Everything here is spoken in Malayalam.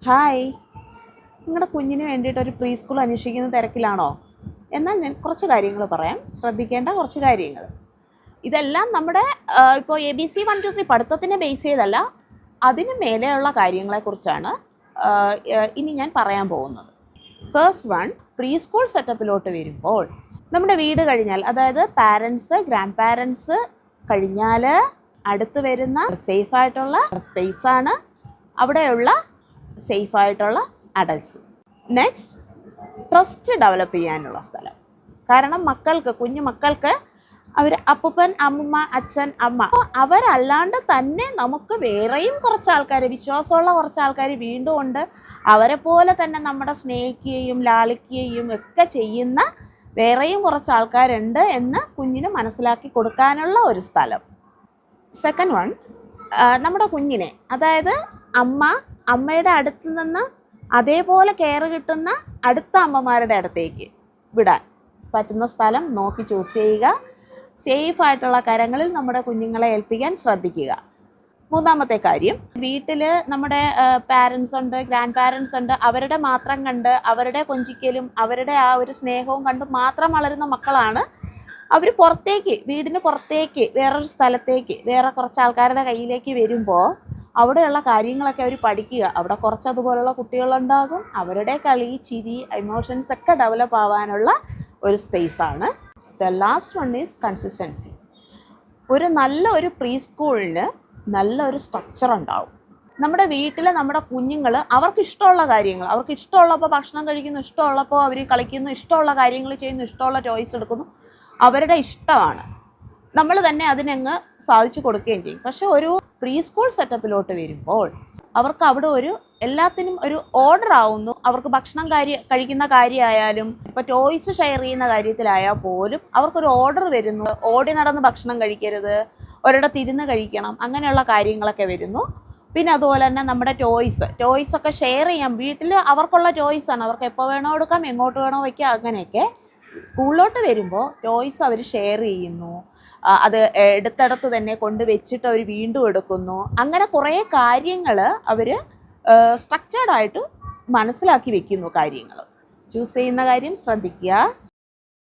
ഹായ്, നിങ്ങളുടെ കുഞ്ഞിന് വേണ്ടിയിട്ട് ഒരു പ്രീ സ്കൂൾ അന്വേഷിക്കുന്ന തിരക്കിലാണോ? എന്നാൽ ഞാൻ കുറച്ച് കാര്യങ്ങൾ പറയാം, ശ്രദ്ധിക്കേണ്ട കുറച്ച് കാര്യങ്ങൾ. ഇതെല്ലാം നമ്മുടെ ഇപ്പോൾ ABC 1 2 3 പഠിത്തത്തിനെ ബേസ് ചെയ്തല്ല, അതിന് മേലെയുള്ള കാര്യങ്ങളെക്കുറിച്ചാണ് ഇനി ഞാൻ പറയാൻ പോകുന്നത്. ഫസ്റ്റ് വൺ, പ്രീ സ്കൂൾ സെറ്റപ്പിലോട്ട് വരുമ്പോൾ നമ്മുടെ വീട് കഴിഞ്ഞാൽ, അതായത് പാരൻസ് ഗ്രാൻഡ് പാരൻസ് കഴിഞ്ഞാൽ അടുത്ത് വരുന്ന സേഫായിട്ടുള്ള സ്പേസാണ് അവിടെയുള്ള സേഫായിട്ടുള്ള അഡൽട്ട്സ്. നെക്സ്റ്റ്, ട്രസ്റ്റ് ഡെവലപ്പ് ചെയ്യാനുള്ള സ്ഥലം. കാരണം കുഞ്ഞു മക്കൾക്ക് അവർ അപ്പൂപ്പൻ അമ്മൂമ്മ അച്ഛൻ അമ്മ അവരല്ലാണ്ട് തന്നെ നമുക്ക് വേറെയും കുറച്ച് ആൾക്കാർ, വിശ്വാസമുള്ള കുറച്ച് ആൾക്കാർ വീണ്ടും ഉണ്ട്. അവരെ പോലെ തന്നെ നമ്മുടെ സ്നേഹിക്കുകയും ലാളിക്കുകയും ഒക്കെ ചെയ്യുന്ന വേറെയും കുറച്ച് ആൾക്കാരുണ്ട് എന്ന് കുഞ്ഞിന് മനസ്സിലാക്കി കൊടുക്കാനുള്ള ഒരു സ്ഥലം. സെക്കൻഡ് വൺ, നമ്മുടെ കുഞ്ഞിനെ, അതായത് അമ്മയുടെ അടുത്ത് നിന്ന് അതേപോലെ കെയർ കിട്ടുന്ന അടുത്ത അമ്മമാരുടെ അടുത്തേക്ക് വിടാൻ പറ്റുന്ന സ്ഥലം നോക്കി ചൂസ് ചെയ്യുക. സേഫായിട്ടുള്ള കരങ്ങളിൽ നമ്മുടെ കുഞ്ഞുങ്ങളെ ഏൽപ്പിക്കാൻ ശ്രദ്ധിക്കുക. മൂന്നാമത്തെ കാര്യം, വീട്ടിൽ നമ്മുടെ പാരൻസ് ഉണ്ട്, ഗ്രാൻഡ് പാരൻസ് ഉണ്ട്. അവരുടെ മാത്രം കണ്ട് അവരുടെ കൊഞ്ചിക്കലും അവരുടെ ആ ഒരു സ്നേഹവും കണ്ട് മാത്രം വളരുന്ന മക്കളാണ്. അവർ വീടിന് പുറത്തേക്ക് വേറൊരു സ്ഥലത്തേക്ക് വേറെ കുറച്ച് ആൾക്കാരുടെ കയ്യിലേക്ക് വരുമ്പോൾ അവിടെയുള്ള കാര്യങ്ങളൊക്കെ അവർ പഠിക്കുക. അവിടെ കുറച്ച് അതുപോലുള്ള കുട്ടികളുണ്ടാകും. അവരുടെ കളി, ചിരി, ഇമോഷൻസ് ഒക്കെ ഡെവലപ്പ് ആവാനുള്ള ഒരു സ്പേസാണ്. The last one is consistency. ഒരു പ്രീ സ്കൂളിന് നല്ലൊരു സ്ട്രക്ചർ ഉണ്ടാവും. നമ്മുടെ വീട്ടിൽ നമ്മുടെ കുഞ്ഞുങ്ങൾ അവർക്ക് ഇഷ്ടമുള്ള കാര്യങ്ങൾ, അവർക്ക് ഇഷ്ടമുള്ളപ്പോൾ ഭക്ഷണം കഴിക്കുന്നു, ഇഷ്ടമുള്ളപ്പോൾ അവർ കളിക്കുന്നു, ഇഷ്ടമുള്ള കാര്യങ്ങൾ ചെയ്യുന്നു, ഇഷ്ടമുള്ള ചോയ്സ് എടുക്കുന്നു, അവരുടെ ഇഷ്ടമാണ്. നമ്മൾ തന്നെ അതിനങ്ങ് സാധിച്ചു കൊടുക്കുകയും ചെയ്യും. പക്ഷെ ഒരു പ്രീ സ്കൂൾ സെറ്റപ്പിലോട്ട് വരുമ്പോൾ അവർക്ക് അവിടെ എല്ലാത്തിനും ഒരു ഓർഡർ ആവുന്നു. അവർക്ക് ഭക്ഷണം കഴിക്കുന്ന കാര്യമായാലും ഇപ്പോൾ ടോയ്സ് ഷെയർ ചെയ്യുന്ന കാര്യത്തിലായാൽ പോലും അവർക്കൊരു ഓർഡർ വരുന്നു. ഓടി നടന്ന് ഭക്ഷണം കഴിക്കരുത്, ഒരിടത്ത് ഇരുന്ന് കഴിക്കണം, അങ്ങനെയുള്ള കാര്യങ്ങളൊക്കെ വരുന്നു. പിന്നെ അതുപോലെ തന്നെ നമ്മുടെ ടോയ്സ് ഒക്കെ ഷെയർ ചെയ്യാം. വീട്ടിൽ അവർക്കുള്ള ടോയ്സാണ്, അവർക്ക് എപ്പോൾ വേണോ എടുക്കാം, എങ്ങോട്ട് വേണോ വയ്ക്കാം, അങ്ങനെയൊക്കെ. സ്കൂളിലോട്ട് വരുമ്പോൾ ടോയ്സ് അവർ ഷെയർ ചെയ്യുന്നു. അത് എടുത്തടത്ത് തന്നെ കൊണ്ട് വെച്ചിട്ട് അവർ വീണ്ടും എടുക്കുന്നു. അങ്ങനെ കുറേ കാര്യങ്ങൾ അവർ സ്ട്രക്ചേർഡായിട്ട് മനസ്സിലാക്കി വെക്കുന്നു. കാര്യങ്ങൾ ചൂസ് ചെയ്യുന്ന കാര്യം ശ്രദ്ധിക്കുക.